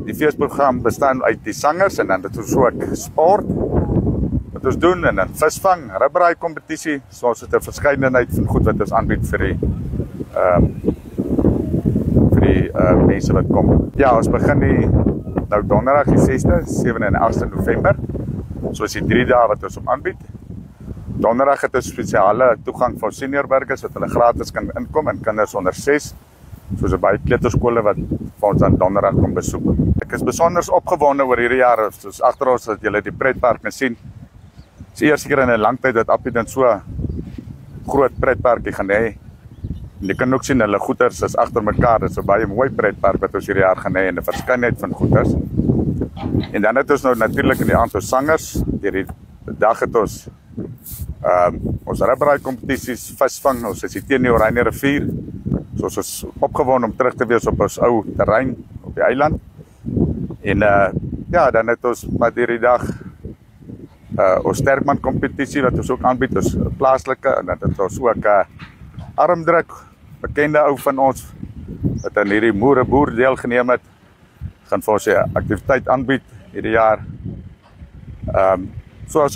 Die feesprogram bestaan uit die sangers en dan het ons ook sport wat ons doen en dan visvang, ribbraai kompetisie. So ons het 'n verskeidenheid van goed wat ons aanbied vir die mense wat kom. Ja, ons begin nou donderdag die 6de, 7de en 8de November. So is die 3 dae wat ons aanbied. Donderdag het ons spesiale toegang vir senior burgers wat hulle gratis kan inkom en kinders onder 6. Soos baie kleuterskole wat vir ons aan donderdag kom besoek. Ek is besonder opgewonde oor hierdie jaar, soos agter ons dat julle die pretpark kan sien. Dit is die eerste keer in 'n lang tyd dat Appington so groot pretparkie gaan hê. En jy kan ook sien hulle goeders is agter mekaar. Dit is 'n baie mooi pretpark wat ons hierdie jaar gaan hê en 'n verskeidenheid van goeders. En dan het ons nou natuurlik in die aand ons sangers. Deur die dag het ons ribbraai kompetisies, visvang, ons is teen die Oranje rivier. So ons is opgewonde om terug te wees op ons ou terrein op die eiland. En ja, dan het ons maar hierdie dag ons sterkman kompetisie wat ons ook aanbied, ons plaaslike, en dan het ons ook armdruk, bekende ou van ons wat aan hierdie boer deelgeneem het, gaan vir ons 'n aktiwiteit aanbied hierdie jaar. So as